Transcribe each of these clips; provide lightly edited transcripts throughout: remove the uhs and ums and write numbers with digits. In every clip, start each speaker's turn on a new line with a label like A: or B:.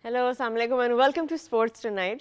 A: Hello, assalamu alaikum and welcome to Sports Tonight.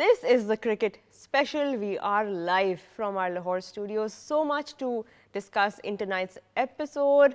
A: This is the cricket special. We are live from our Lahore studios. So much to discuss in tonight's episode.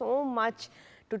A: so much to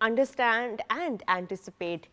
A: understand and anticipate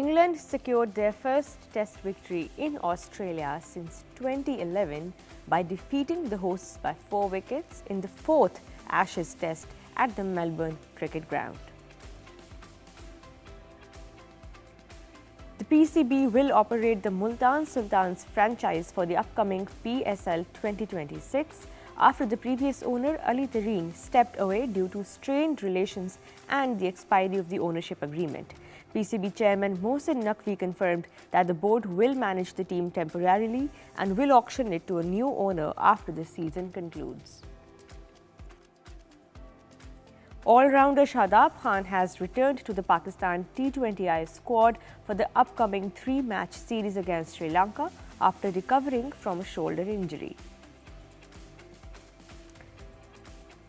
A: England secured their first Test victory in Australia since 2011 by defeating the hosts by 4 wickets in the 4th Ashes Test at the Melbourne Cricket Ground. The PCB will operate the Multan Sultans franchise for the upcoming PSL 2026 after the previous owner Ali Tareen stepped away due to strained relations and the expiry of the ownership agreement. PCB chairman Mohsin Naqvi confirmed that the board will manage the team temporarily and will auction it to a new owner after the season concludes. All-rounder Shadab Khan has returned to the Pakistan T20I squad for the upcoming 3-match series against Sri Lanka after recovering from a shoulder injury.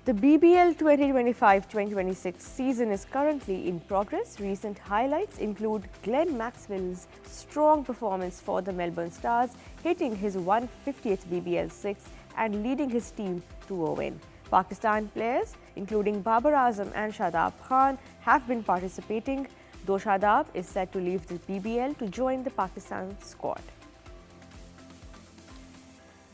A: The BBL 2025-2026 season is currently in progress. Recent highlights include Glenn Maxwell's strong performance for the Melbourne Stars, hitting his 150th BBL 6 and leading his team to a win. Pakistan players, including Babar Azam and Shadab Khan, have been participating, though Shadab is set to leave the BBL to join the Pakistan squad.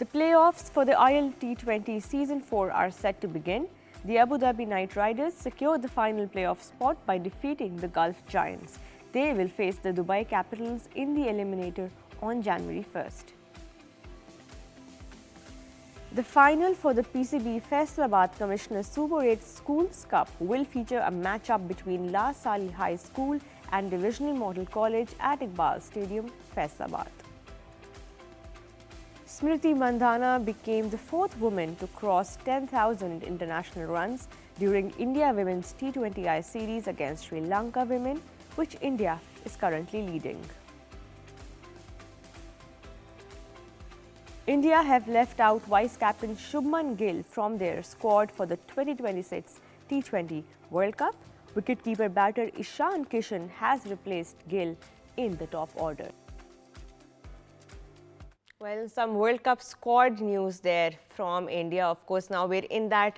A: The playoffs for the ILT20 Season 4 are set to begin. The Abu Dhabi Knight Riders secured the final playoff spot by defeating the Gulf Giants. They will face the Dubai Capitals in the eliminator on January 1st. The final for the PCB Faisalabad Commissioner Super 8 Schools Cup will feature a match-up between La Sali High School and Divisional Model College at Iqbal Stadium, Faisalabad. Smriti Mandhana became the 4th woman to cross 10,000 international runs during India Women's T20I series against Sri Lanka women, which India is currently leading. India have left out vice-captain Shubman Gill from their squad for the 2026 T20 World Cup. Wicketkeeper batter Ishan Kishan has replaced Gill in the top order. Well, some World Cup squad news there from India. Of course, now we're in that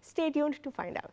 A: Stay tuned to find out.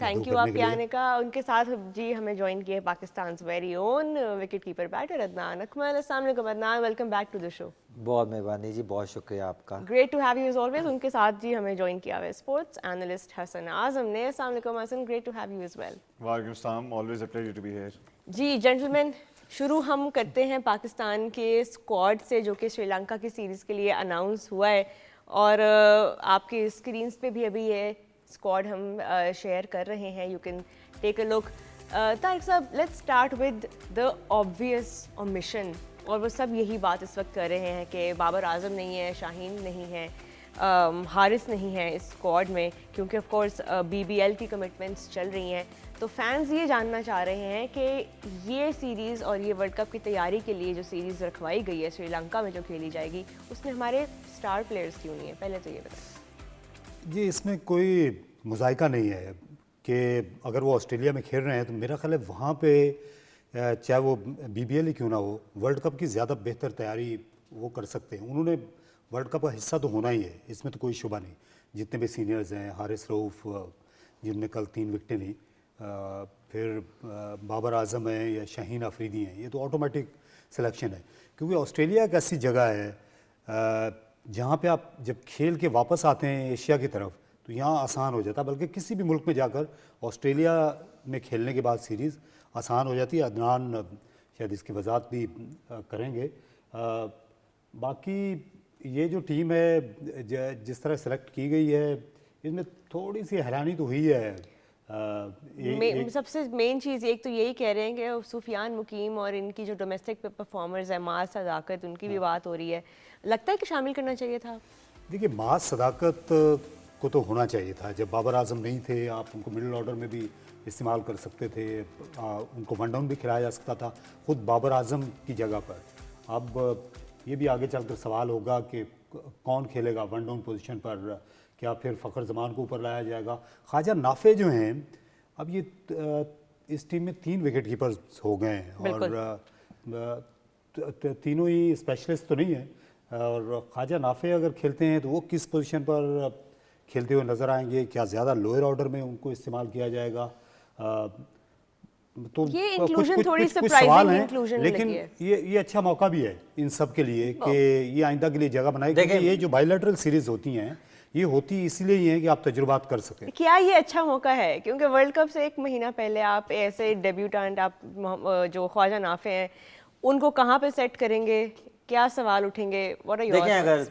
A: Thank you آپ کے آنے کا. ان کے ساتھ جی ہمیں join کیا ہے Pakistan very own wicketkeeper batter Adnan Akmal. السلام علیکم Adnan, welcome back to the show.
B: بہت مہربانی جی, بہت شکریہ آپ کا.
A: Great to have you as always. ان کے ساتھ جی ہمیں جوائن کیا ہوا ہے اسپورٹس اینالسٹ حسن اعظم نے. السلام علیکم Hassan, great to have you as well.
C: وعلیکم السلام, always a pleasure to be here.
A: جی جینٹلمین, شروع ہم کرتے ہیں پاکستان کے اسکواڈ سے جو کہ سری لنکا کی سیریز کے لیے اناؤنس ہوا ہے, اور آپ کی اسکرینس پہ بھی ابھی یہ اسکواڈ ہم شیئر کر رہے ہیں. یو کین ٹیک اے لک. طارق صاحب, let's start with the obvious omission, اور وہ سب یہی بات اس وقت کر رہے ہیں کہ بابر اعظم نہیں ہے, شاہین نہیں ہے, حارث نہیں ہے اس اسکواڈ میں, کیونکہ of course B B L کی کمٹمنٹس چل رہی ہیں. تو فینز یہ جاننا چاہ رہے ہیں کہ یہ سیریز اور یہ ورلڈ کپ کی تیاری کے لیے جو سیریز رکھوائی گئی ہے سری لنکا میں جو کھیلی جائے گی, اس میں ہمارے اسٹار پلیئرز کیوں نہیں ہیں؟ پہلے تو یہ بتائیں.
D: جی اس میں کوئی مذائقہ نہیں ہے کہ اگر وہ آسٹریلیا میں کھیل رہے ہیں تو میرا خیال ہے وہاں پہ چاہے وہ بی بی ایل ہی کیوں نہ ہو, ورلڈ کپ کی زیادہ بہتر تیاری وہ کر سکتے ہیں. انہوں نے ورلڈ کپ کا حصہ تو ہونا ہی ہے, اس میں تو کوئی شبہ نہیں. جتنے بھی سینئرز ہیں, حارث رؤوف جن نے کل 3 وکٹیں لیں, پھر بابر اعظم ہیں یا شاہین آفریدی ہیں, یہ تو آٹومیٹک سلیکشن ہے. کیونکہ آسٹریلیا ایک ایسی جگہ ہے جہاں پہ آپ جب کھیل کے واپس آتے ہیں ایشیا کی طرف تو یہاں آسان ہو جاتا ہے, بلکہ کسی بھی ملک میں جا کر آسٹریلیا میں کھیلنے کے بعد سیریز آسان ہو جاتی ہے. عدنان شاید اس کی وضاحت بھی کریں گے. باقی یہ جو ٹیم ہے جس طرح سلیکٹ کی گئی ہے, اس میں تھوڑی سی حیرانی تو ہوئی ہے.
A: سب سے مین چیز ایک تو یہی کہہ رہے ہیں کہ سفیان مقیم اور ان کی جو ڈومیسٹک پرفارمرز ہیں, ماس صداقت, ان کی بھی بات ہو رہی ہے. لگتا ہے کہ شامل کرنا چاہیے تھا.
D: دیکھیے ماس صداقت کو تو ہونا چاہیے تھا. جب بابر اعظم نہیں تھے آپ ان کو مڈل آرڈر میں بھی استعمال کر سکتے تھے, ان کو ون ڈاؤن بھی کھلایا جا سکتا تھا خود بابر اعظم کی جگہ پر. اب یہ بھی آگے چل کر سوال ہوگا کہ کون کھیلے گا ون ڈاؤن پوزیشن پر. کیا پھر فخر زمان کو اوپر لایا جائے گا؟ خواجہ نافع جو ہیں اب یہ اس ٹیم میں 3 وکٹ کیپرز ہو گئے ہیں, اور تینوں ہی اسپیشلسٹ تو نہیں ہیں. اور خواجہ نافع اگر کھیلتے ہیں تو وہ کس پوزیشن پر کھیلتے ہوئے نظر آئیں گے؟ کیا زیادہ لوئر آرڈر میں ان کو استعمال کیا جائے گا؟ تو کچھ سوال ہیں, لیکن یہ اچھا موقع بھی ہے ان سب کے لیے کہ یہ آئندہ کے لیے جگہ بنائے. کیونکہ یہ جو بائی لیٹرل سیریز ہوتی ہیں یہ ہوتی اس لیے ہی ہے کہ آپ تجربات کر سکیں.
A: کیا یہ اچھا موقع ہے؟ کیونکہ ورلڈ کپ سے 1 مہینہ پہلے آپ ایسے ڈیبیوٹنٹ آپ جو خواجہ نافع ہیں ان کو کہاں پہ سیٹ کریں گے؟ کیا سوال اٹھیں گے؟
B: دیکھیں اگر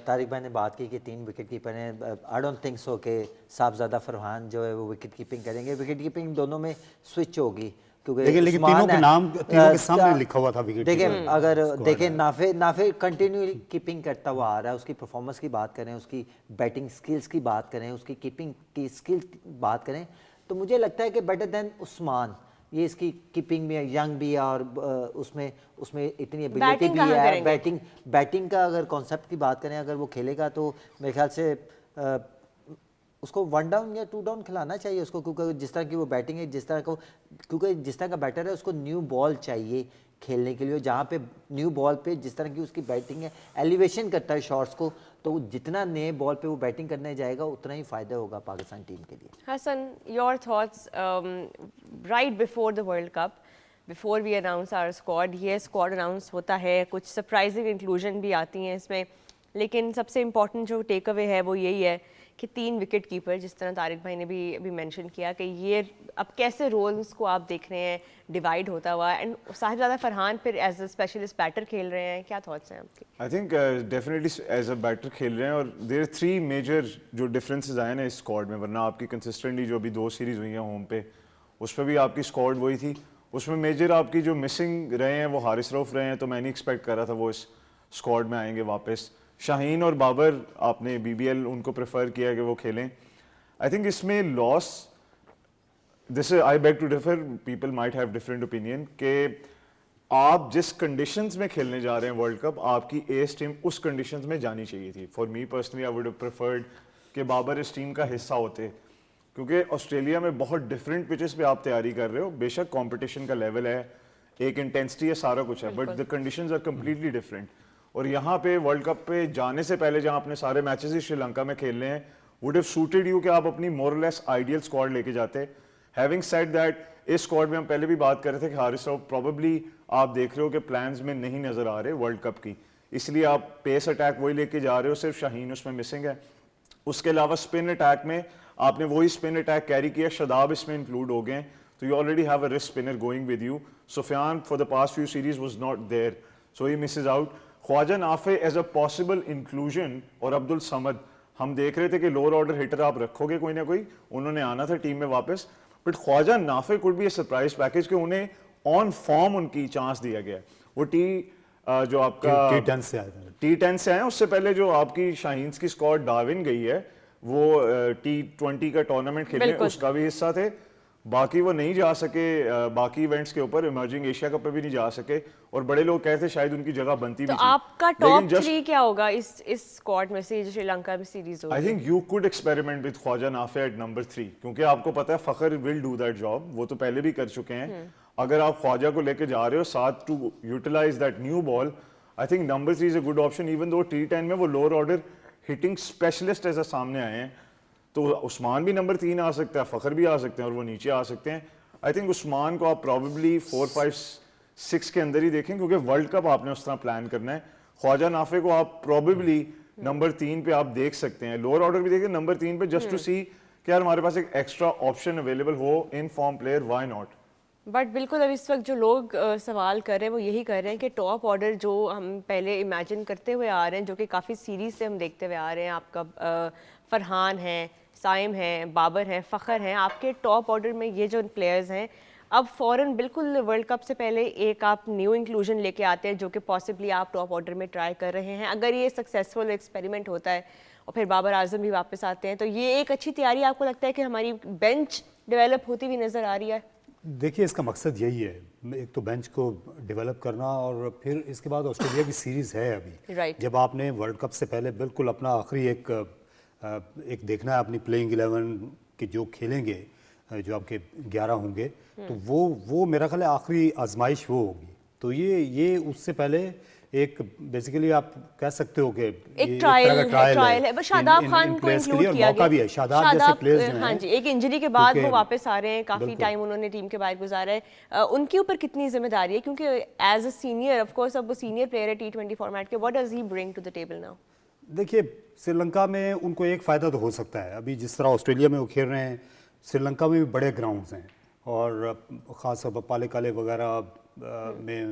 B: طارق بھائی نے بات کی کہ 3 وکٹ کیپر ہیں, آئی ڈونٹ تھنک سو کہ صاحبزادہ فرحان جو ہے وہ وکٹ کیپنگ کریں گے. وکٹ کیپنگ دونوں میں سوئچ ہوگی, کیونکہ
D: تینوں کے نام تینوں کے سامنے لکھا ہوا تھا وکٹ.
B: دیکھیں اگر دیکھیں نافع کنٹینیو کیپنگ کرتا ہوا آ رہا ہے, اس کی پرفارمنس کی بات کریں, اس کی بیٹنگ سکلز کی بات کریں, اس کی کیپنگ کی سکلز کی بات کریں, تو مجھے لگتا ہے کہ بیٹر دین عثمان. یہ اس کی کیپنگ میں ینگ بھی ہے اور اس میں اتنی ایبیلٹی بھی ہے. بیٹنگ کا اگر کانسیپٹ کی بات کریں, اگر وہ کھیلے گا تو میرے خیال سے اس کو 1 ڈاؤن یا 2 ڈاؤن کھلانا چاہیے اس کو, کیونکہ جس طرح کی وہ بیٹنگ ہے, کیونکہ جس طرح کا بیٹر ہے اس کو نیو بال چاہیے کھیلنے کے لیے. جہاں پہ نیو بال پہ جس طرح کی اس کی بیٹنگ ہے, ایلیویشن کرتا ہے شاٹس کو, تو جتنا نئے بال پہ وہ بیٹنگ کرنے جائے گا اتنا ہی فائدہ ہوگا پاکستان ٹیم کے لیے.
A: Hassan, your thoughts right before the world Cup, before we announce our squad. یہ اسکواڈ اناؤنس ہوتا ہے, کچھ سرپرائزنگ انکلوژن بھی آتی ہیں اس میں, لیکن سب سے امپورٹنٹ جو ٹیک اوے ہے وہ یہی ہے کہ 3 وکٹ کیپر, جس طرح طارق بھائی نے بھی ابھی مینشن کیا کہ یہ اب کیسے رولز کو آپ دیکھ رہے ہیں ڈیوائڈ ہوتا ہوا, اینڈ صاحبزادہ فرحان پھر ایز اے اسپیشلسٹ بیٹر کھیل رہے ہیں. کیا تھاٹس ہیں آپ کے؟
C: I think definitely as a better کھیل رہے ہیں, اور دیر آر 3 میجر جو ڈفرینسز آئے نا اس اسکواڈ میں. ورنہ آپ کی کنسسٹنٹلی جو ابھی 2 سیریز ہوئی ہیں ہوم پہ, اس پہ بھی آپ کی اسکواڈ وہی تھی. اس میں میجر آپ کی جو مسنگ رہے ہیں وہ حارث رؤوف رہے ہیں, تو میں نہیں ایکسپیکٹ کر رہا تھا وہ اس اسکواڈ میں آئیں گے واپس. شاہین اور بابر آپ نے بی بی ایل ان کو پریفر کیا کہ وہ کھیلیں. آئی تھنک اس میں loss, this I beg to differ, people might have different opinion, کہ آپ جس کنڈیشنز میں کھیلنے جا رہے ہیں ورلڈ کپ, آپ کی ایس ٹیم اس کنڈیشنز میں جانی چاہیے تھی. For me personally I would have preferred کہ بابر اس ٹیم کا حصہ ہوتے, کیونکہ آسٹریلیا میں بہت ڈفرینٹ پچز پہ آپ تیاری کر رہے ہو. بے شک کمپٹیشن کا لیول ہے, ایک انٹینسٹی ہے, سارا کچھ ہے, but the conditions are completely different. اور یہاں پہ ورلڈ کپ پہ جانے سے پہلے جہاں اپنے سارے میچز ہی شری لنکا میں کھیلنے ہیں, would have suited you کہ آپ اپنی more or less ideal squad لے کے جاتے. Having said that, اس اسکواڈ میں ہم پہلے بھی بات کر رہے تھے کہ حارث راؤ probably آپ دیکھ رہے ہو کہ پلانز میں نہیں نظر آ رہے ورلڈ کپ کی, اس لیے آپ پیس اٹیک وہی لے کے جا رہے ہو, صرف شاہین اس میں مسنگ ہے. اس کے علاوہ اسپن اٹیک میں آپ نے وہی اسپن اٹیک کیری کیا, شاداب اس میں انکلوڈ ہو گئے, تو you already have a risk spinner going with you. Sufyan for the past few series was not there, so he misses out. Khawaja Nafay as a possible inclusion, اور عبد الصمد ہم دیکھ رہے تھے کہ لوور آرڈر ہٹر آپ رکھو گے کوئی نہ کوئی, انہوں نے آنا تھا ٹیم میں واپس, but Khawaja Nafay could be a surprise package کہ انہیں آن فارم ان کی چانس دیا گیا. وہ جو آپ کا T10 سے آئے, اس سے پہلے جو آپ کی شاہینز کی اسکواڈ ڈارون گئی ہے وہ T20 کا ٹورنامنٹ کھیلنے اس کا بھی حصہ تھے, باقی وہ نہیں جا سکے باقی ایونٹس کے اوپر, ایمرجنگ ایشیا کپ پہ بھی نہیں جا سکے, اور بڑے لوگ کہتے شاید ان کی جگہ بنتی بھی تھی.
A: تو آپ کا ٹاپ 3 کیا ہوگا اس اسکواڈ میں سے جو شری لنکا میں سیریز ہوگی؟
C: I think you could experiment with خواجہ نافع at number 3, کیونکہ آپ کو پتا ہے فخر will do that job, وہ تو پہلے بھی کر چکے ہیں. اگر آپ خواجہ کو لے کے جا رہے ہو ساتھ to utilize that new ball, I think number 3 is a good option, even though T10 میں وہ lower order hitting specialist ایسا سامنے آئے ہیں, تو عثمان بھی نمبر 3 آ سکتا ہے, فخر بھی آ سکتے ہیں, اور وہ نیچے آ سکتے ہیں. آئی تھنک عثمان کو آپ پرابیبلی 4, 5, 6 کے اندر ہی دیکھیں, کیونکہ ورلڈ کپ آپ نے اس طرح پلان کرنا ہے. خواجہ نافع کو آپ پرابیبلی نمبر 3 پہ آپ دیکھ سکتے ہیں, لوور آرڈر بھی دیکھیں نمبر 3 پہ, جسٹ ٹو سی کہ یار ہمارے پاس ایک ایکسٹرا آپشن اویلیبل ہو, in form player, why not.
A: But بالکل اب اس وقت جو لوگ سوال کر رہے ہیں وہ یہی کر رہے ہیں کہ ٹاپ آرڈر جو ہم پہلے امیجن کرتے ہوئے آ رہے ہیں, جو کہ کافی سیریز سے ہم دیکھتے ہوئے آ رہے ہیں, آپ کا فرحان ہے, سائم ہے, بابر ہے, فخر ہیں, آپ کے ٹاپ آرڈر میں یہ جو پلیئرز ہیں, اب فوراً بالکل ورلڈ کپ سے پہلے ایک آپ نیو انکلوژن لے کے آتے ہیں جو کہ پاسبلی آپ ٹاپ آرڈر میں ٹرائی کر رہے ہیں. اگر یہ سکسیزفل ایکسپیریمنٹ ہوتا ہے اور پھر بابر اعظم بھی واپس آتے ہیں, تو یہ ایک اچھی تیاری آپ کو لگتا ہے کہ ہماری بینچ ڈیولپ ہوتی ہوئی نظر آ رہی ہے؟
D: دیکھیے اس کا مقصد یہی ہے, ایک تو بینچ کو ڈیولپ کرنا, اور پھر اس کے بعد آسٹریلیا کی سیریز ہے ابھی, جب آپ نے ورلڈ کپ سے پہلے بالکل اپنا آخری ایک دیکھنا ہے اپنی پلینگ 11 کہ جو کھیلیں گے, جو آپ کے 11 ہوں گے, تو وہ میرا خیال ہے آخری آزمائش وہ ہوگی. تو یہ اس سے پہلے ایک بیسیکلی آپ کہہ سکتے ہو کہ
A: ایک ٹرائل ہے. بس شاداب خان کو انکلوڈ کیا گیا,
D: بھی ہے, شاداب جیسے پلیئرز جو ہیں,
A: ہاں جی, ایک انجری کے بعد وہ واپس آ رہے ہیں, کافی ٹائم انہوں نے ٹیم کے باہر گزارا ہے. ان کے اوپر کتنی ذمہ داری ہے, کیونکہ as a senior of course اب وہ سینئر پلیئر ہے T20 فارمیٹ کے, what does he bring to the table now?
D: دیکھیے سری لنکا میں ان کو ایک فائدہ تو ہو سکتا ہے, ابھی جس طرح آسٹریلیا میں وہ کھیل رہے ہیں, سری لنکا میں بھی بڑے گراؤنڈز ہیں, اور خاص طور پر پالیکالے وغیرہ میں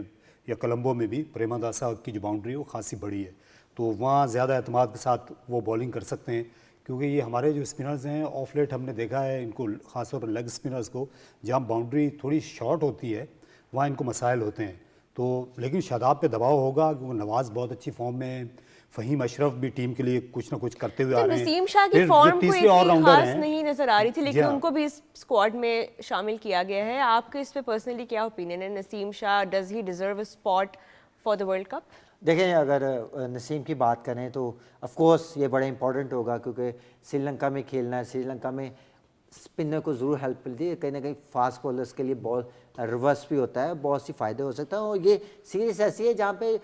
D: یا کولمبو میں بھی پریما داسا کی جو باؤنڈری ہے وہ خاصی بڑی ہے, تو وہاں زیادہ اعتماد کے ساتھ وہ بولنگ کر سکتے ہیں. کیونکہ یہ ہمارے جو اسپنرز ہیں آف لیٹ ہم نے دیکھا ہے ان کو, خاص طور پر لیگ اسپنرز کو, جہاں باؤنڈری تھوڑی شارٹ ہوتی ہے وہاں ان کو مسائل ہوتے ہیں. تو لیکن شاداب پہ دباؤ ہوگا کیونکہ نواز بہت اچھی فارم میں ہے, فہیم اشرف بھی ٹیم کے لیے کچھ نہ کچھ کرتے ہوئے آ رہے ہیں.
A: نسیم شاہ کی فارم کوئی خاص نہیں نظر آ رہی تھی, لیکن ان کو بھی اس اسکواڈ میں شامل کیا گیا ہے. آپ کے اس پہ پرسنلی کیا اوپینین ہے؟ Naseem Shah, does he deserve a spot for the world cup?
B: دیکھیں اگر نسیم کی بات کریں تو آف کورس یہ بڑا امپورٹنٹ ہوگا, کیونکہ سری لنکا میں کھیلنا ہے. سری لنکا میں اسپنر کو ضرور ہیلپ ملتی ہے, کہیں نہ کہیں فاسٹ بولرس کے لیے بال ریورس بھی ہوتا ہے, بہت سی فائدے ہو سکتا ہے. اور یہ سیریز ایسی ہے جہاں پہ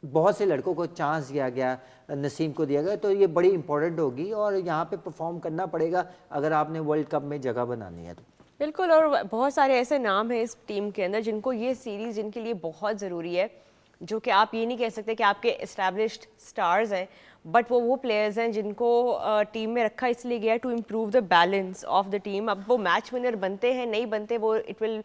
B: بہت سے لڑکوں کو چانس دیا گیا, نسیم کو دیا گیا, تو یہ بڑی امپورٹنٹ ہوگی اور یہاں پہ پرفارم کرنا پڑے گا اگر آپ نے ورلڈ کپ میں جگہ بنانی ہے تو.
A: بالکل, اور بہت سارے ایسے نام ہیں اس ٹیم کے اندر جن کو یہ سیریز جن کے لیے بہت ضروری ہے, جو کہ آپ یہ نہیں کہہ سکتے کہ آپ کے اسٹیبلشڈ اسٹارز ہیں, بٹ وہ پلیئرز ہیں جن کو ٹیم میں رکھا اس لیے گیا to improve the balance of the team. اب وہ میچ ونر بنتے ہیں نہیں بنتے, وہ it will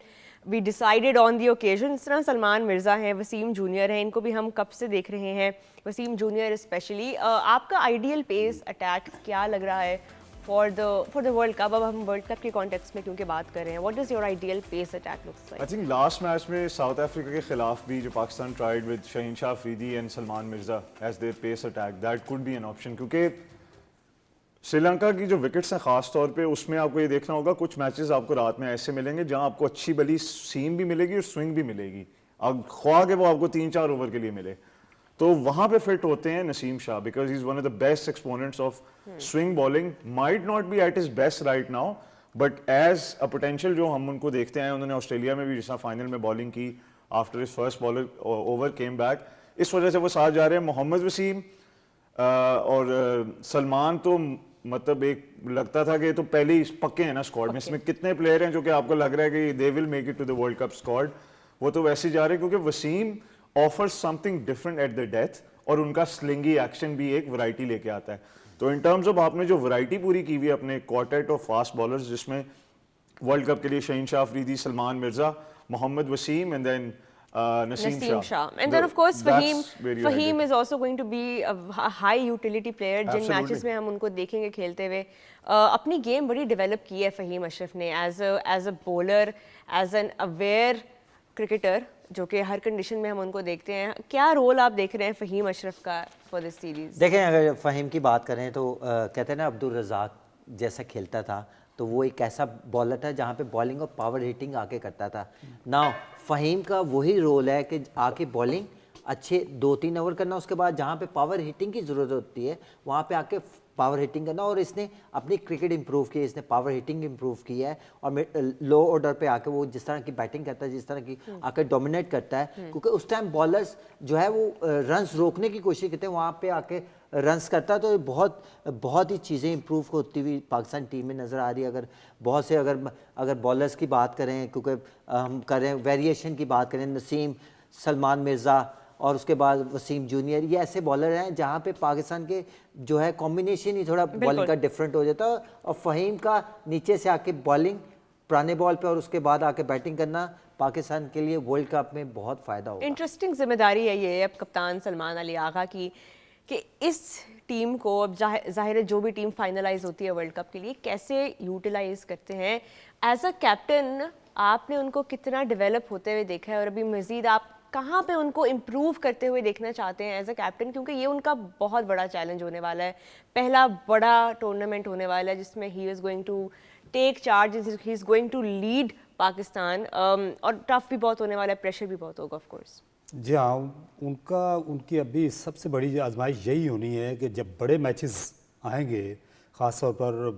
A: be decided on the occasion. اس طرح سلمان مرزا ہیں, وسیم جونیئر ہیں, ان کو بھی ہم کب سے دیکھ رہے ہیں, وسیم جونیئر اسپیشلی. آپ کا آئیڈیل پیس اٹیک کیا لگ رہا ہے فار دا ورلڈ کپ؟ اب ہم ورلڈ کپ کے کانٹیکس میں کیونکہ بات کر رہے ہیں, what is your ideal pace attack looks like?
C: I think last match میں ساؤتھ افریقہ کے خلاف بھی جو Pakistan tried with Shaheen Shah Afridi and Salman Mirza as their pace attack, that could be an option. کیونکہ سری لنکا کی جو وکٹس ہیں خاص طور پہ اس میں آپ کو یہ دیکھنا ہوگا, کچھ میچز آپ کو رات میں ایسے ملیں گے جہاں آپ کو اچھی بلی سیم بھی ملے گی اور سوئنگ بھی ملے گی, اب خواہ کہ وہ آپ کو 3-4 اوور کے لیے ملے. تو وہاں پہ فٹ ہوتے ہیں Naseem Shah, because he is one of the best exponents of swing bowling. Might not be at his best right now, but as a potential جو ہم ان کو دیکھتے ہیں. انہوں نے آسٹریلیا میں بھی جس طرح فائنل میں بالنگ کی, after his first bowler over came back, اس وجہ سے وہ ساتھ جا رہے ہیں. محمد وسیم اور سلمان تو مطلب ایک لگتا تھا کہ یہ تو پہلے ہی پکے ہیں نا اسکواڈ میں, اس میں کتنے پلیئر ہیں جو کہ آپ کو لگ رہا ہے کہ they will make it to the world cup squad, وہ تو ویسے جا رہے ہیں کیونکہ Waseem offer something different at the death, اور ان کا سلنگی ایکشن بھی ایک ورائٹی لے کے آتا ہے. تو ان ٹرمز آف آپ نے جو ورائٹی پوری کی ہوئی ہے اپنے کوارٹیٹ آف فاسٹ بالرز, جس میں ورلڈ کپ کے لیے Shaheen Shah Afridi, Salman Mirza, Muhammad Waseem and then
A: Naseem Shah. And then of course Fahim is also going to be a high utility player جن میچز میں ہم ان کو دیکھیں گے کھیلتے ہوئے. اپنی گیم بڑی ڈیولپ کی ہے فہیم اشرف نے as a bowler, as an aware cricketer, جو کہ ہر کنڈیشن میں ہم ان کو دیکھتے ہیں. کیا رول آپ دیکھ رہے ہیں فہیم اشرف کا فار دس سیریز؟
B: دیکھیں اگر فہیم کی بات کریں تو کہتے ہیں نا عبدالرزاق جیسا کھیلتا تھا تو وہ ایک ایسا بالر تھا جہاں پہ بالنگ اور پاور ہٹنگ آ کے کرتا تھا. نا فہیم کا وہی رول ہے کہ آ کے بالنگ اچھے 2-3 اوور کرنا, اس کے بعد جہاں پہ پاور ہٹنگ کی ضرورت ہوتی ہے وہاں پہ آ کے پاور ہٹنگ کرنا. اور اس نے اپنی کرکٹ امپروو کی ہے, اس نے پاور ہٹنگ امپروو کی ہے, اور لو آرڈر پہ آ کے وہ جس طرح کی بیٹنگ کرتا ہے, جس طرح کی آ کے ڈومینیٹ کرتا ہے, کیونکہ اس ٹائم بالرز جو ہے وہ رنز روکنے کی کوشش کرتے ہیں, وہاں پہ آ کے رنس کرتا ہے. تو بہت ہی چیزیں امپروو ہوتی ہوئی پاکستان ٹیم میں نظر آ رہی ہے. اگر بہت سے اگر بالرز کی بات کریں, کیونکہ ہم کریں ویریشن کی بات کریں, نسیم, سلمان مرزا اور اس کے بعد وسیم جونیئر, یہ ایسے بالر ہیں جہاں پہ پاکستان کے جو ہے کمبینیشن ہی تھوڑا بالنگ کا ڈفرینٹ ہو جاتا ہے. اور فہیم کا نیچے سے آ کے بالنگ پرانے بال پہ اور اس کے بعد آ کے بیٹنگ کرنا پاکستان کے لیے ورلڈ کپ میں بہت فائدہ ہوگا.
A: انٹرسٹنگ ذمہ داری ہے یہ اب کپتان سلمان علی آغا کی کہ اس ٹیم کو اب ظاہر ہے جو بھی ٹیم فائنلائز ہوتی ہے ورلڈ کپ کے لیے کیسے یوٹیلائز کرتے ہیں. ایز اے کیپٹن آپ نے ان کو کتنا ڈیولپ ہوتے ہوئے دیکھا ہے, اور ابھی مزید آپ کہاں پہ ان کو امپروو کرتے ہوئے دیکھنا چاہتے ہیں ایز اے کیپٹن, کیونکہ یہ ان کا بہت بڑا چیلنج ہونے والا ہے, پہلا بڑا ٹورنامنٹ ہونے والا ہے جس میں he is going to take charge, he is going to lead Pakistan, اور ٹف بھی بہت ہونے والا ہے, پریشر بھی بہت ہوگا آف کورس.
D: جی ہاں, ان کی ابھی سب سے بڑی آزمائش یہی ہونی ہے کہ جب بڑے میچز آئیں گے, خاص طور پر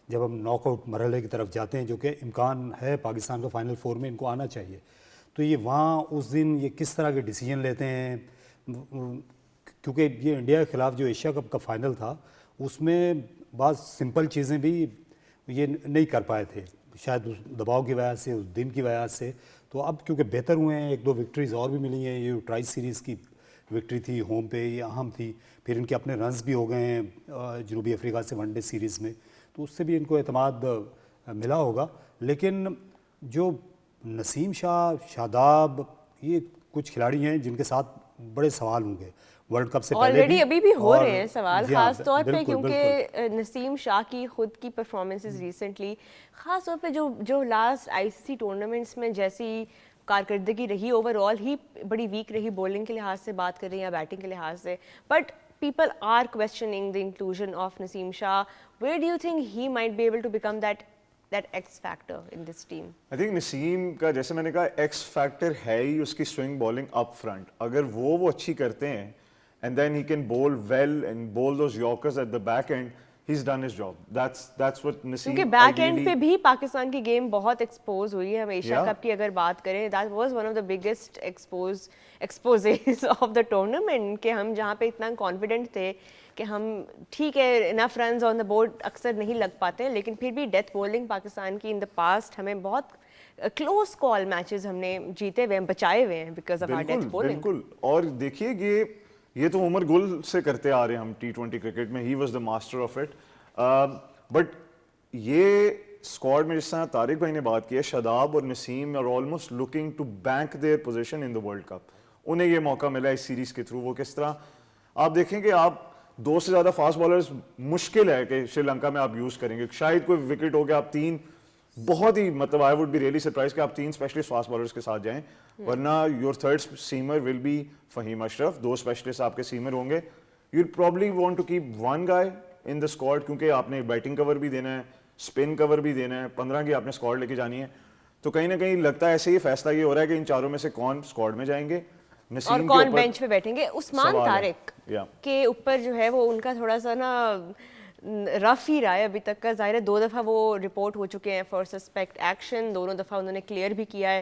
D: جب ہم ناک آؤٹ مرحلے کی طرف جاتے ہیں, جو کہ امکان ہے پاکستان کو فائنل 4 میں ان کو آنا چاہیے, تو یہ وہاں اس دن یہ کس طرح کے ڈیسیجن لیتے ہیں. کیونکہ یہ انڈیا کے خلاف جو ایشیا کپ کا فائنل تھا اس میں بعض سمپل چیزیں بھی یہ نہیں کر پائے تھے, شاید اس دباؤ کی وجہ سے, اس دن کی وجہ سے. تو اب کیونکہ بہتر ہوئے ہیں, 1-2 وکٹریز اور بھی ملی ہیں, یہ ٹرائی سیریز کی وکٹری تھی ہوم پہ, یہ اہم تھی, پھر ان کے اپنے رنز بھی ہو گئے ہیں جنوبی افریقہ سے ون ڈے سیریز میں, تو اس سے بھی ان کو اعتماد ملا ہوگا. لیکن جو نسیم شاہ, شاداب, یہ کچھ کھلاڑی ہیں جن کے ساتھ بڑے سوال ہوں گے ورلڈ کپ سے پہلے
A: آلریڈی ابھی بھی ہو رہے ہیں سوال, خاص طور پہ
D: بالکل,
A: کیونکہ نسیم شاہ کی خود کی پرفارمنسز ریسنٹلی, خاص طور پہ جو لاسٹ آئی سی سی ٹورنامنٹس میں جیسی کارکردگی رہی, اوور آل ہی بڑی ویک رہی بولنگ کے لحاظ سے بات کریں یا بیٹنگ کے لحاظ سے, but people are questioning the inclusion of Naseem Shah. Where do you think he might be able to become that X factor in this team?
C: I think نسیم کا جیسے میں نے کہا ایکس فیکٹر ہے ہی اس کی سوئنگ بالنگ اپ فرنٹ. اگر وہ اچھی کرتے ہیں and then he can bowl well and bowl those yorkers at the back end, he's done his job. That's what Naseem
A: کیونکہ بیک اینڈ پہ بھی پاکستان کی گیم بہت ایکسپوز ہوئی ہے. ہم ایشیا کپ کی اگر بات کریں, that was one of the biggest exposes of the tournament, کہ ہم جہاں پہ اتنا کانفیڈنٹ تھے کہ ہم ٹھیک ہے انف رنز آن دا بورڈ اکثر نہیں لگ پاتے, لیکن پھر بھی ڈیتھ بولنگ پاکستان کی ان دا پاسٹ ہمیں بہت کلوز کال میچز ہم نے جیتے ہوئے ہیں, بچائے ہوئے ہیں because of or death bowling.
C: بالکل. اور دیکھیے یہ تو عمر گل سے کرتے آ رہے ہیں ہم T20 کرکٹ میں, he was the master of it. But یہ اسکواڈ میں جس طرح طارق بھائی نے بات کی ہے, شاداب اور Naseem are almost looking to bank their position in the world cup. انہیں یہ موقع ملا اس سیریز کے تھرو. وہ کس طرح آپ دیکھیں کہ آپ 2 سے زیادہ فاسٹ بالرز مشکل ہے کہ شری لنکا میں آپ یوز کریں گے, شاید کوئی وکٹ ہو گیا, آپ 3 بہت ہی مطلب I would be really surprise کہ آپ 3 اسپیشلسٹ فاسٹ بالرز کے ساتھ جائیں, ورنہ your third seamer will be Fahim Ashraf. 2 specialist آپ کے سیمر ہوں گے. You will probably want to keep 1 guy in the squad, کیونکہ آپ نے بیٹنگ کور بھی دینا ہے, اسپن کور بھی دینا ہے, 15 کی آپ نے اسکواڈ لے کے جانی ہے. تو کہیں نہ کہیں لگتا ہے ایسے ہی فیصلہ یہ ہو رہا ہے کہ ان چاروں میں سے کون اسکواڈ میں جائیں گے
A: اور کون بینچ پہ بیٹھیں گے. عثمان طارق کے اوپر جو ہے وہ ان کا تھوڑا سا نا رف ہی رہا ہے ابھی تک کا. ظاہر ہے 2 دفعہ وہ رپورٹ ہو چکے ہیں فار سسپیکٹ ایکشن, دونوں دفعہ انہوں نے کلیئر بھی کیا ہے.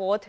A: 4th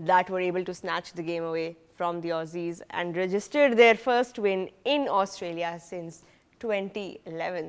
A: that were able to snatch the game away from the Aussies and registered their first win in Australia since 2011.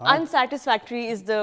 A: Unsatisfactory is the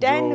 A: 10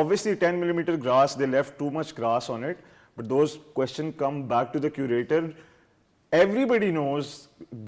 C: Obviously 10 millimeter grass, they left too much grass on it, but those questions come back to the curator. Everybody knows,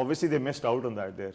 C: obviously they missed out on that there.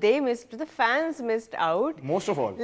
A: they missed, the fans missed out.
C: Most of all.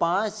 B: 5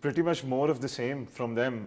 C: pretty much more of the same from them.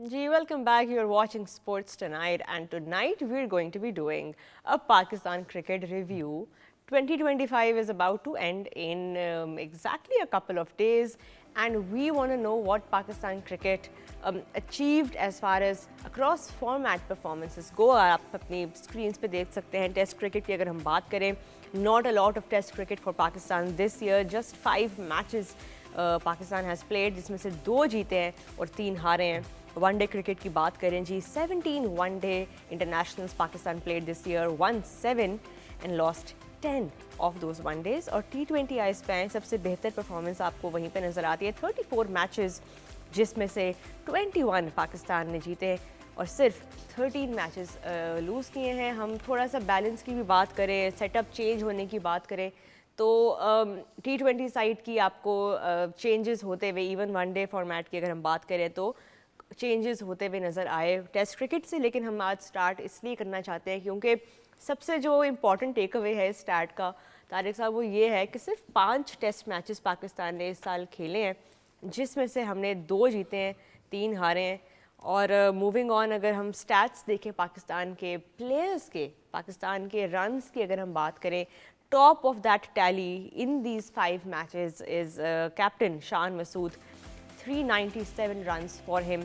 A: Ji, welcome back. You're watching Sports Tonight, and tonight we're going to be doing a Pakistan cricket review. 2025 is about to end in exactly a couple of days, and we want to know what Pakistan cricket achieved as far as across format performances go. آپ اپنی screens پہ دیکھ سکتے ہیں test cricket کی اگر ہم بات کریں. Not a lot of test cricket for Pakistan this year. Just 5 matches Pakistan has played, جس میں سے 2 جیتے ہیں اور 3 ہارے ہیں. ون ڈے کرکٹ کی بات کریں جی, 17 one day internationals Pakistan played this year, won 7 and lost 10 of those one days. اور T20 آئیز پہ سب سے بہتر پرفارمنس آپ کو وہیں پہ نظر آتی ہے. 34 میچز جس میں سے 21 پاکستان نے جیتے اور صرف 13 میچز لوز کیے ہیں. ہم تھوڑا سا بیلنس کی بھی بات کریں, سیٹ اپ چینج ہونے کی بات کریں تو T20 سائڈ کی آپ کو چینجز ہوتے ہوئے, ایون ون ڈے فارمیٹ کی اگر ہم بات کریں تو چینجز ہوتے ہوئے نظر آئے ٹیسٹ کرکٹ سے. لیکن ہم آج سٹارٹ اس لیے کرنا چاہتے ہیں کیونکہ سب سے جو امپورٹنٹ ٹیک اوے ہے اسٹارٹ کا طارق صاحب وہ یہ ہے کہ صرف 5 ٹیسٹ میچز پاکستان نے اس سال کھیلے ہیں, جس میں سے ہم نے 2 جیتے ہیں 3 ہارے ہیں. اور موونگ آن, اگر ہم سٹیٹس دیکھیں پاکستان کے پلیئرز کے, پاکستان کے رنز کی اگر ہم بات کریں, top of that tally in these 5 matches is captain Shan Masood. 397 runs for him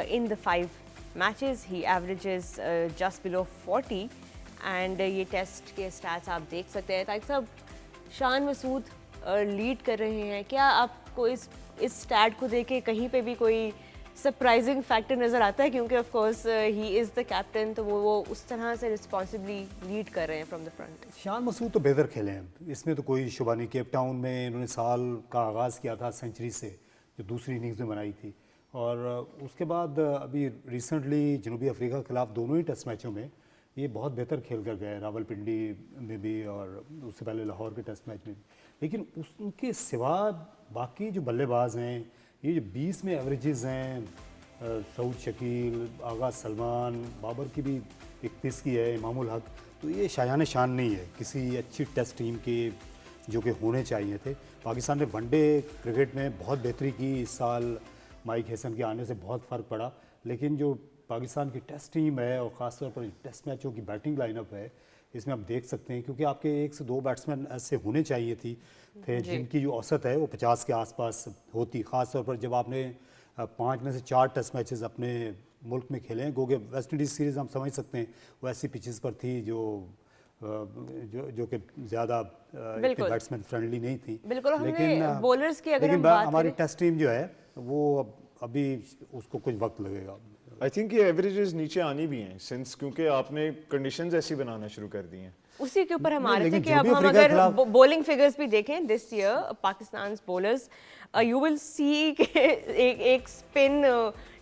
A: in the 5 matches. He averages just below 40 and یہ ٹیسٹ کے اسٹیٹس آپ دیکھ سکتے ہیں. طارق صاحب, شان مسعود لیڈ کر رہے ہیں, کیا آپ کو اس اسٹیٹ کو دیکھ کے کہیں پہ بھی کوئی سرپرائزنگ فیکٹر نظر آتا ہے؟ کیونکہ of course he is the captain, تو وہ اس طرح سے رسپانسبلی لیڈ کر رہے ہیں from the front.
D: Shan Masood تو بہتر کھیلے ہیں, اس میں تو کوئی شبہ نہیں. کیپ ٹاؤن میں انہوں نے سال کا آغاز کیا تھا سینچری سے, جو دوسری اننگز میں بنائی تھی, اور اس کے بعد ابھی ریسنٹلی جنوبی افریقہ کے خلاف دونوں ہی ٹیسٹ میچوں میں یہ بہت بہتر کھیل کر گئے, راول پنڈی میں بھی اور اس سے پہلے لاہور کے ٹیسٹ میچ میں بھی. لیکن ان کے سوا باقی جو بلے باز ہیں, یہ جو 20 میں ایوریجز ہیں, سعود شکیل, آغا سلمان, بابر کی بھی 31 کی ہے, امام الحق, تو یہ شایان شان نہیں ہے کسی اچھی ٹیسٹ ٹیم کے جو کہ ہونے چاہیے تھے. پاکستان نے ون ڈے کرکٹ میں بہت بہتری کی اس سال, مائک ہیسن کے آنے سے بہت فرق پڑا. لیکن جو پاکستان کی ٹیسٹ ٹیم ہے اور خاص طور پر ٹیسٹ میچوں کی بیٹنگ لائن اپ ہے, اس میں آپ دیکھ سکتے ہیں, کیونکہ آپ کے 1 سے 2 بیٹسمین ایسے ہونے چاہیے تھے جن کی جو اوسط ہے وہ 50 کے آس پاس ہوتی. خاص طور پر جب آپ نے 5 میں سے 4 ٹیسٹ میچز اپنے ملک میں کھیلے ہیں, گوگے ویسٹ انڈیز سیریز ہم سمجھ سکتے ہیں وہ ایسی پچز پر تھی جو کہ زیادہ بیٹسمین فرینڈلی نہیں تھی.
A: لیکن بولرز کی اگر ہم بات کریں,
D: ہماری ٹیسٹ ٹیم جو ہے وہ ابھی اس کو کچھ وقت لگے گا.
C: آئی تھنک یہ ایوریجز نیچے آنی بھی ہیں سنس کیونکہ آپ نے کنڈیشنز ایسی بنانا شروع کر دی ہیں.
A: اسی کے اوپر ہم آ رہے تھے کہ اب ہم اگر بولنگ فگرز بھی دیکھیں this year Pakistan bowlers, you will see کہ ایک اسپن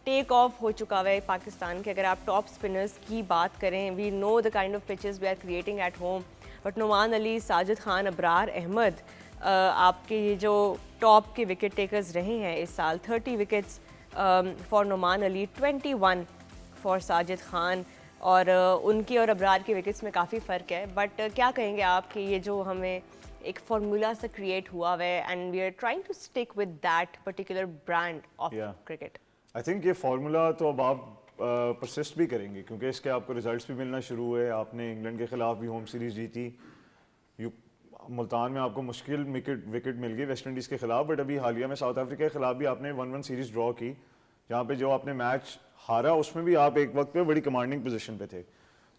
A: ٹیک آف ہو چکا ہوا ہے پاکستان کے. اگر آپ ٹاپ اسپنرز کی بات کریں, we know the kind of pitches we are creating at home, but Nauman Ali, Sajid Khan, Abrar Ahmed آپ کے یہ جو ٹاپ کے وکٹ ٹیکرز رہے ہیں اس سال. 30 wickets for Nauman Ali, 21 for Sajid Khan, اور ان کی اور ابرار کے وکٹس میں کافی فرق ہے. بٹ کیا کہیں گے آپ کہ یہ جو ہمیں ایک فارمولا سے کریٹ ہوا ہوا ہے and we are trying to stick with that particular brand of cricket.
C: I think یہ فارمولا تو اب آپ پرسسٹ بھی کریں گے کیونکہ اس کے آپ کو ریزلٹس بھی ملنا شروع ہوئے. آپ نے انگلینڈ کے خلاف بھی ہوم سیریز جیتی, ملتان میں آپ کو مشکل وکٹ مل گئی ویسٹ انڈیز کے خلاف, بٹ ابھی حالیہ میں ساؤتھ افریقہ کے خلاف بھی آپ نے 1-1 سیریز ڈرا کی, جہاں پہ جو آپ نے میچ ہارا اس میں بھی آپ ایک وقت پہ بڑی کمانڈنگ پوزیشن پہ تھے.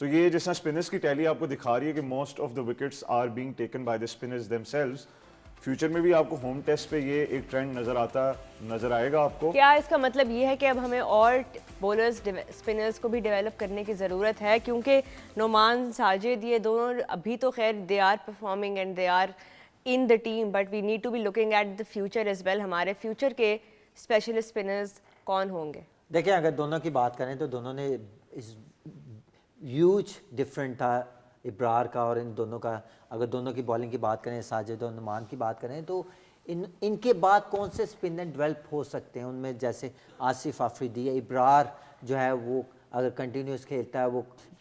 C: تو یہ جس طرح اسپنرز کی ٹیلی آپ کو دکھا رہی ہے کہ most of the wickets are being taken by the spinners themselves. Future میں بھی آپ کو ہوم ٹیسٹ پہ یہ ایک ٹرینڈ نظر آئے گا آپ کو.
A: کیا اس کا مطلب یہ ہے کہ اب ہمیں اور بولرز اسپنرز کو بھی ڈیولپ کرنے کی ضرورت ہے؟ کیونکہ نعمان, ساجد, یہ دونوں ابھی تو خیر they are performing and they are in the team, but we need to be looking at the future as well. ہمارے فیوچر کے اسپیشلسٹ اسپنرز کون ہوں گے؟
B: دیکھیں, اگر دونوں کی بات کریں تو دونوں نے ہیوج ڈفرینٹ تھا ابرار کا اور ان دونوں کا. اگر دونوں کی بالنگ کی بات کریں, ساجد اور نعمان کی بات کریں, تو ان کے بعد کون سے اسپنر ڈیولپ ہو سکتے ہیں؟ ان میں جیسے آصف آفریدی, ابرار جو ہے وہ اگر کنٹینیوس کھیلتا ہے وہ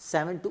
B: 7 to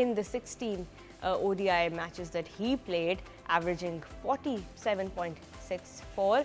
A: in the 16 ODI matches that he played, averaging 47.64.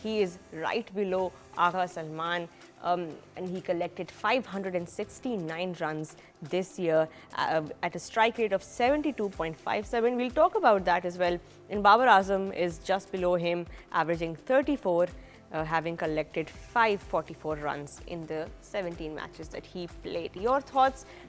A: he is right below Agha Salman, and he collected 569 runs this year at a strike rate of 72.57. We'll talk about that as well. And Babar Azam is just below him, averaging 34. Having collected 544 runs in the 17 matches that he played. Your thoughts?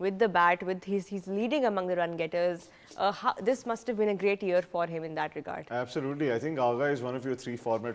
A: with the bat, with he's leading among the run getters. This must have been a great year for him in that regard.
C: Absolutely, I think Agha is one of your 3 format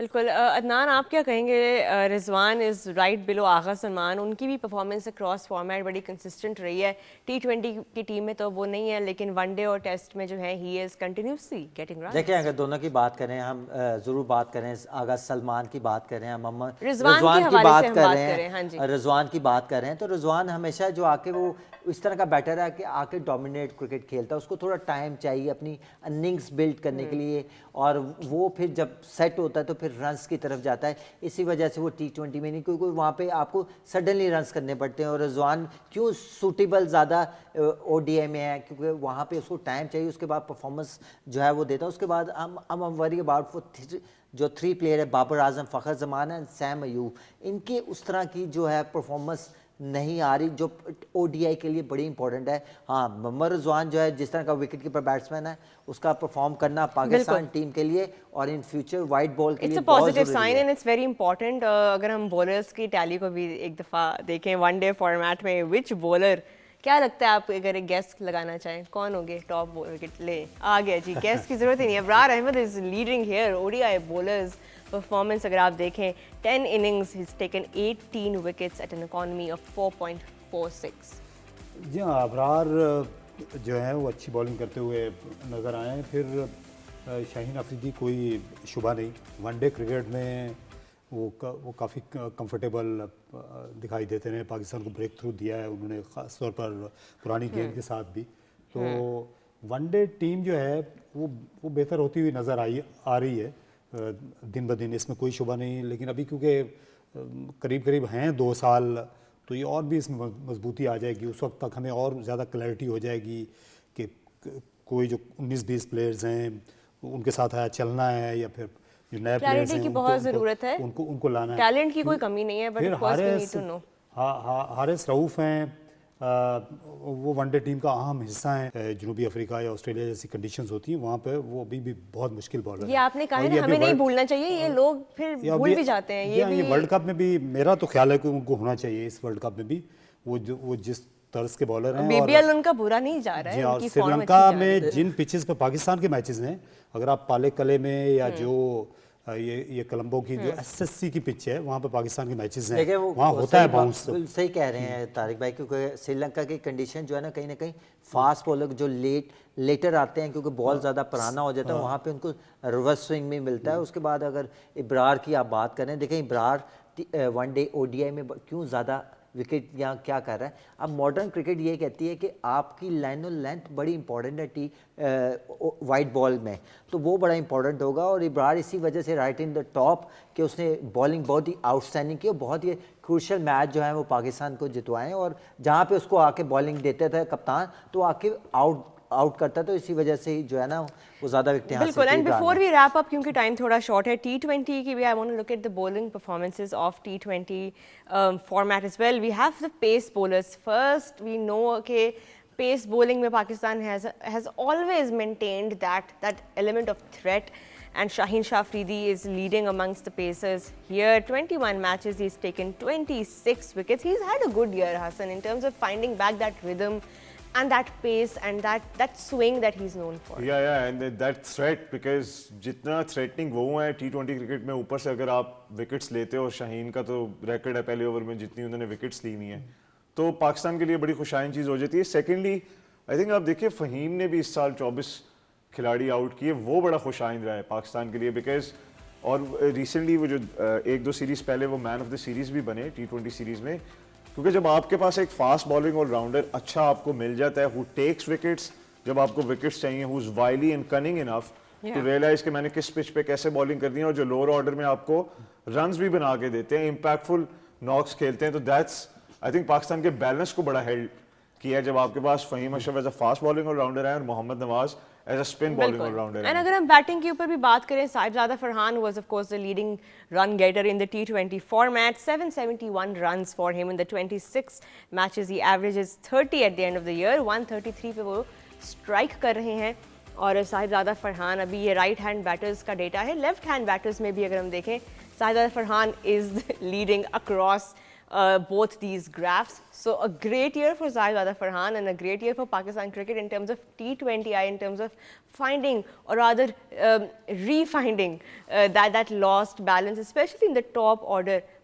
A: بالکل عدنان آپ کیا کہیں گے؟ رضوان is right بلو آغا سلمان، ان کی بھی performance across format بڑی consistent رہی ہے. T20 کی ٹیم میں تو وہ نہیں ہے لیکن ون ڈے اور ٹیسٹ میں جو ہے ہی از کنٹینیوسلی گیٹنگ رنس.
B: دیکھیں اگر دونوں کی بات کریں ہم ضرور بات کریں آغا سلمان کی بات کریں ہم
A: رضوان
B: کی بات کر
A: کریں.
B: رہے ہیں رضوان کی بات کر رہے ہیں تو رضوان ہمیشہ جو آ کے وہ اس طرح کا بیٹر ہے کہ آ کے ڈومینیٹ کرکٹ کھیلتا ہے. اس کو تھوڑا ٹائم چاہیے اپنی اننگز بلڈ کرنے کے لیے اور وہ پھر جب سیٹ ہوتا ہے تو پھر رنس کی طرف جاتا ہے. اسی وجہ سے وہ T20 میں نہیں کیونکہ وہاں پہ آپ کو سڈنلی رنس کرنے پڑتے ہیں. اور رضوان کیوں سوٹیبل زیادہ ODI میں ہے کیونکہ وہاں پہ اس کو ٹائم چاہیے, اس کے بعد پرفارمنس جو ہے وہ دیتا ہے. اس کے بعد ہم وری اباؤٹ جو 3 پلیئر ہے بابر اعظم, فخر زمان اینڈ سیم ایوب, ان کی اس طرح کی جو ہے پرفارمنس نہیں آ رہی جو ODI کے لیے بڑی امپورٹنٹ ہے. ہاں محمد رضوان جو ہے جس طرح کا وکٹ کیپر بیٹسمین ہے اس کا پرفارم کرنا پاکستان ٹیم کے لیے اور ان فیوچر وائٹ بال کے لیے بہت ضروری ہے.
A: It's a positive sign and it's very important. اگر ہم بولرز کی ٹیلی کو بھی ایک دفعہ دیکھیں ون ڈے فارمیٹ میں, وچ بولر کیا لگتا ہے آپ اگر ایک گیس لگانا چاہیں کون ہوگے ٹاپ وکٹ لے آ گیا جی؟ گیس کی ضرورت ہی نہیں ہے. Abrar Ahmed is leading here. ODI bowlers performance اگر آپ دیکھیں 10 innings he's taken 18 wickets at an economy of 4.46.
D: جی ہاں ابرار جو ہیں وہ اچھی بالنگ کرتے ہوئے نظر آئے ہیں. پھر شاہین افریدی کوئی شبہ نہیں, ون ڈے کرکٹ میں وہ کافی کمفرٹیبل دکھائی دیتے ہیں. پاکستان کو بریک تھرو دیا ہے انہوں نے خاص طور پر پرانی گیند کے ساتھ بھی. تو ون ڈے ٹیم جو ہے وہ بہتر ہوتی ہوئی نظر آ رہی ہے دن بدن, اس میں کوئی شبہ نہیں. لیکن ابھی کیونکہ قریب ہیں 2 سال تو یہ اور بھی اس میں مضبوطی آ جائے گی. اس وقت تک ہمیں اور زیادہ کلیئرٹی ہو جائے گی کہ کوئی جو 19-20 پلیئرز ہیں ان کے ساتھ چلنا ہے یا پھر جو نئے پلیئرز ہیں
A: کی بہت ضرورت ہے,
D: ان کو لانا ہے.
A: ٹیلنٹ کی کوئی کمی نہیں ہے بٹ حارث
D: رؤوف ہیں وہ ون ڈے ٹیم کا اہم حصہ ہیں. جنوبی افریقہ یا آسٹریلیا جیسی کنڈیشنز ہوتی ہیں وہاں پہ وہ ابھی بھی بہت مشکل بالر ہیں.
A: یہ آپ نے کہا ہے ہمیں نہیں بھولنا چاہیے, یہ لوگ پھر بھول بھی جاتے ہیں.
D: یہ ورلڈ کپ میں بھی میرا تو خیال ہے کہ ان کو ہونا چاہیے اس ورلڈ کپ میں بھی وہ جس طرز کے بالر ہیں.
A: BBL ان کا برا نہیں جا رہا ہے.
D: اور سری لنکا میں جن پچز پہ پاکستان کے میچز ہیں اگر آپ پالے کلے میں یا جو یہ کولمبو کی جو SSC کی پچ ہے وہاں پہ پاکستان کے میچز ہیں وہاں ہوتا ہے باؤنس.
B: صحیح کہہ رہے ہیں طارق بھائی کیونکہ سری لنکا کی کنڈیشن جو ہے نا کہیں فاسٹ بولر جو لیٹر آتے ہیں کیونکہ بال زیادہ پرانا ہو جاتا ہے وہاں پہ ان کو ریورس سوئنگ میں ملتا ہے. اس کے بعد اگر ابرار کی آپ بات کریں, دیکھیں ابرار ون ڈے ODI میں کیوں زیادہ وکٹ یہاں کیا کر رہا ہے. اب ماڈرن کرکٹ یہ کہتی ہے کہ آپ کی لائن اور لینتھ بڑی امپورٹنٹ ہے وائٹ بال میں, تو وہ بڑا امپورٹنٹ ہوگا. اور ابرار اسی وجہ سے رائٹ ان دا ٹاپ کہ اس نے بالنگ بہت ہی آؤٹ اسٹینڈنگ کی اور بہت ہی کروشل میچ جو ہے وہ پاکستان کو جتوائیں. اور جہاں پہ اس کو آ کے بالنگ دیتے تھے کپتان تو آ کے آؤٹ کرتا, تو اسی وجہ سے جو ہے نا وہ زیادہ وکٹیں حاصل کی.
A: بالکل. And before we wrap up کیونکہ ٹائم تھوڑا شارٹ ہے, T20 کی بھی I want to look at the bowling performances of T20 format as well. We have the pace bowlers. First we know کہ پیس بولنگ میں Pakistan has always maintained that element of threat, and Shaheen Shah Afridi is leading amongst the pacers here. 21 matches, he's taken 26 wickets. He's had a good year, Hassan, in terms of finding back that rhythm and that pace and that swing that he's known for.
C: Yeah, and that threat, because جتنا threatening وہ ہیں T20 cricket میں, اوپر سے اگر آپ wickets لیتے ہو, شاہین کا تو ریکارڈ ہے پہلے اوور میں جتنی انہوں نے وکٹس لی ہوئی ہیں, تو پاکستان کے لیے بڑی خوشائن چیز ہو جاتی ہے. سیکنڈلی آئی تھنک آپ دیکھیے فہیم نے بھی اس سال 24 کھلاڑی آؤٹ کیے, وہ بڑا خوشائن رہا ہے پاکستان کے لیے. بیکاز اور ریسنٹلی وہ جو 1-2 سیریز پہلے وہ مین آف دا سیریز بھی بنے T20 سیریز میں, کیونکہ جب آپ کے پاس ایک فاسٹ بالنگ آل راؤنڈر اچھا آپ کو مل جاتا ہے ہو ٹیکس وکٹس, جب آپ کو وکٹس چاہیے ہو is wily and cunning enough to realise کہ میں نے کس پچ پہ کیسے بالنگ کرنی ہے, اور جو لوور آرڈر میں آپ کو رنز بھی بنا کے دیتے ہیں, امپیکٹفل ناکس کھیلتے ہیں, تو دیٹس آئی تھنک پاکستان کے بیلنس کو بڑا ہیلپ کیا ہے جب آپ کے پاس Fahim Ashraf as a fast bowling all rounder ہے اور Muhammad Nawaz as a spin bowling all rounder ہے.
A: اینڈ اگر ہم بیٹنگ کے اوپر بھی بات کریں, Sahibzada Farhan was of course the leading run getter in the T20 format. 771 runs for him in the 26 matches. He averages 30 at the end of the year. 133 پہ وہ اسٹرائک کر رہے ہیں. اور صاحبزادہ فرحان ابھی یہ رائٹ ہینڈ بیٹرز کا ڈیٹا ہے. لیفٹ ہینڈ بیٹرز میں بھی اگر ہم دیکھیں, Sahibzada Farhan is leading across both these graphs. So a great year for Zahid Farhan and a great year for Pakistan cricket in terms of T20I, in terms of finding or rather refinding that lost balance, especially in the top order.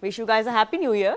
A: wish you guys a happy new year.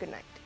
A: Good night.